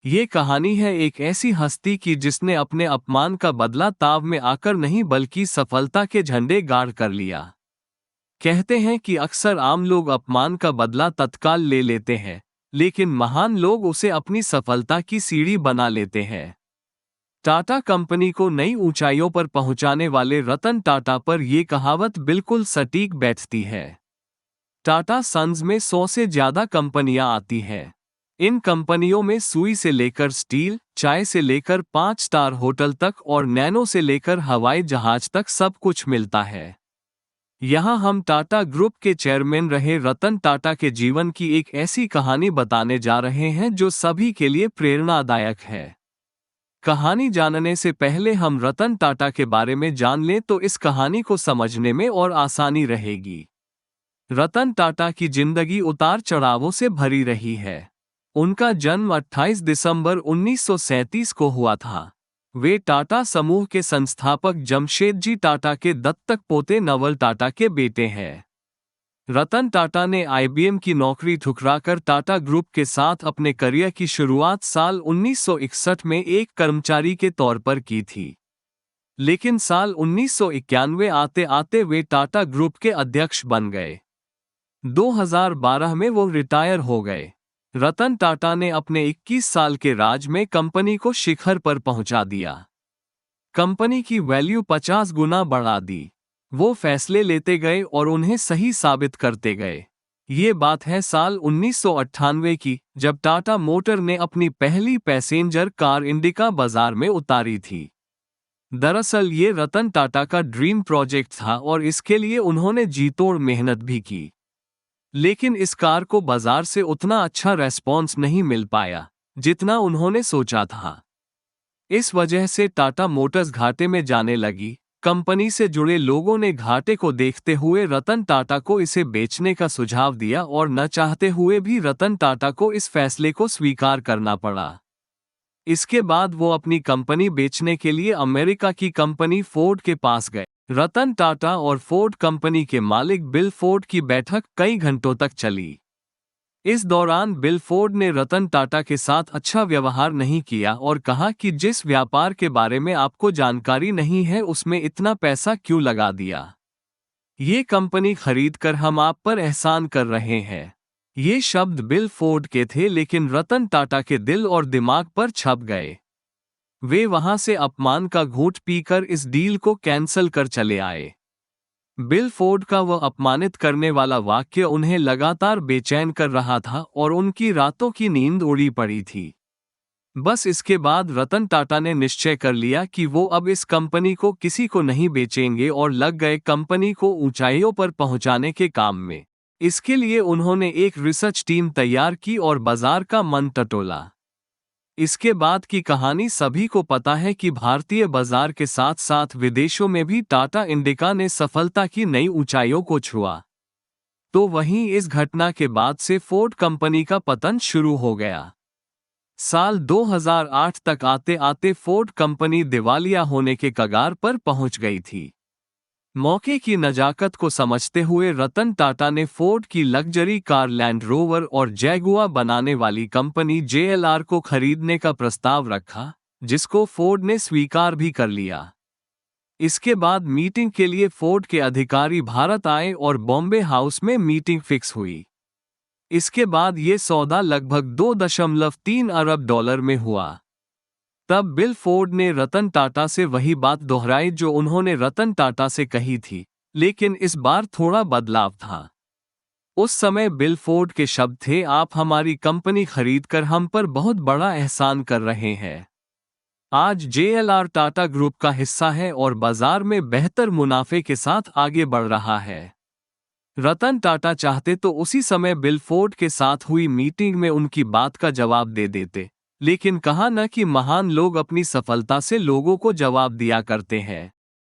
ये कहानी है एक ऐसी हस्ती की जिसने अपने अपमान का बदला ताव में आकर नहीं बल्कि सफलता के झंडे गाड़ कर लिया। कहते हैं कि अक्सर आम लोग अपमान का बदला तत्काल ले लेते हैं, लेकिन महान लोग उसे अपनी सफलता की सीढ़ी बना लेते हैं। टाटा कंपनी को नई ऊंचाइयों पर पहुंचाने वाले रतन टाटा पर यह कहावत बिल्कुल सटीक बैठती है। टाटा सन्स में 100 से ज्यादा कंपनियां आती हैं। इन कंपनियों में सुई से लेकर स्टील, चाय से लेकर 5 स्टार होटल तक और नैनो से लेकर हवाई जहाज तक सब कुछ मिलता है। यहाँ हम टाटा ग्रुप के चेयरमैन रहे रतन टाटा के जीवन की एक ऐसी कहानी बताने जा रहे हैं जो सभी के लिए प्रेरणादायक है। कहानी जानने से पहले हम रतन टाटा के बारे में जान लें तो इस कहानी को समझने में और आसानी रहेगी। रतन टाटा की जिंदगी उतार चढ़ावों से भरी रही है। उनका जन्म 28 दिसंबर 1937 को हुआ था। वे टाटा समूह के संस्थापक जमशेदजी टाटा के दत्तक पोते नवल टाटा के बेटे हैं। रतन टाटा ने आईबीएम की नौकरी ठुकराकर टाटा ग्रुप के साथ अपने करियर की शुरुआत साल 1961 में एक कर्मचारी के तौर पर की थी। लेकिन साल 1991 आते आते वे टाटा ग्रुप के अध्यक्ष बन गए। 2012 में वो रिटायर हो गए। रतन टाटा ने अपने 21 साल के राज में कंपनी को शिखर पर पहुंचा दिया। कंपनी की वैल्यू 50 गुना बढ़ा दी। वो फैसले लेते गए और उन्हें सही साबित करते गए। ये बात है साल 1998 की, जब टाटा मोटर ने अपनी पहली पैसेंजर कार इंडिका बाजार में उतारी थी। दरअसल ये रतन टाटा का ड्रीम प्रोजेक्ट था और इसके लिए उन्होंने जी तोड़ मेहनत भी की। लेकिन इस कार को बाजार से उतना अच्छा रेस्पॉन्स नहीं मिल पाया जितना उन्होंने सोचा था। इस वजह से टाटा मोटर्स घाटे में जाने लगी। कंपनी से जुड़े लोगों ने घाटे को देखते हुए रतन टाटा को इसे बेचने का सुझाव दिया और न चाहते हुए भी रतन टाटा को इस फैसले को स्वीकार करना पड़ा। इसके बाद वो अपनी कंपनी बेचने के लिए अमेरिका की कंपनी फोर्ड के पास गए। रतन टाटा और फोर्ड कंपनी के मालिक बिल फोर्ड की बैठक कई घंटों तक चली। इस दौरान बिल फोर्ड ने रतन टाटा के साथ अच्छा व्यवहार नहीं किया और कहा कि जिस व्यापार के बारे में आपको जानकारी नहीं है उसमें इतना पैसा क्यों लगा दिया। ये कंपनी खरीदकर हम आप पर एहसान कर रहे हैं। ये शब्द बिल फोर्ड के थे, लेकिन रतन टाटा के दिल और दिमाग पर छप गए। वे वहां से अपमान का घूंट पीकर इस डील को कैंसल कर चले आए। बिल फोर्ड का वह अपमानित करने वाला वाक्य उन्हें लगातार बेचैन कर रहा था और उनकी रातों की नींद उड़ी पड़ी थी। बस इसके बाद रतन टाटा ने निश्चय कर लिया कि वो अब इस कंपनी को किसी को नहीं बेचेंगे और लग गए कंपनी को ऊंचाइयों पर पहुंचाने के काम में। इसके लिए उन्होंने एक रिसर्च टीम तैयार की और बाजार का मन टटोला। इसके बाद की कहानी सभी को पता है कि भारतीय बाजार के साथ साथ विदेशों में भी टाटा इंडिका ने सफलता की नई ऊंचाइयों को छुआ। तो वहीं इस घटना के बाद से फोर्ड कंपनी का पतन शुरू हो गया। साल 2008 तक आते आते फोर्ड कंपनी दिवालिया होने के कगार पर पहुंच गई थी। मौके की नजाकत को समझते हुए रतन टाटा ने फोर्ड की लग्जरी कार लैंड रोवर और जैगुआर बनाने वाली कंपनी JLR को खरीदने का प्रस्ताव रखा, जिसको फोर्ड ने स्वीकार भी कर लिया। इसके बाद मीटिंग के लिए फोर्ड के अधिकारी भारत आए और बॉम्बे हाउस में मीटिंग फिक्स हुई। इसके बाद ये सौदा लगभग $2.3 अरब में हुआ। तब बिल फोर्ड ने रतन टाटा से वही बात दोहराई जो उन्होंने रतन टाटा से कही थी, लेकिन इस बार थोड़ा बदलाव था। उस समय बिल फोर्ड के शब्द थे, आप हमारी कंपनी खरीदकर हम पर बहुत बड़ा एहसान कर रहे हैं। आज JLR टाटा ग्रुप का हिस्सा है और बाजार में बेहतर मुनाफे के साथ आगे बढ़ रहा है। रतन टाटा चाहते तो उसी समय बिल फोर्ड के साथ हुई मीटिंग में उनकी बात का जवाब दे देते, लेकिन कहा न कि महान लोग अपनी सफलता से लोगों को जवाब दिया करते हैं।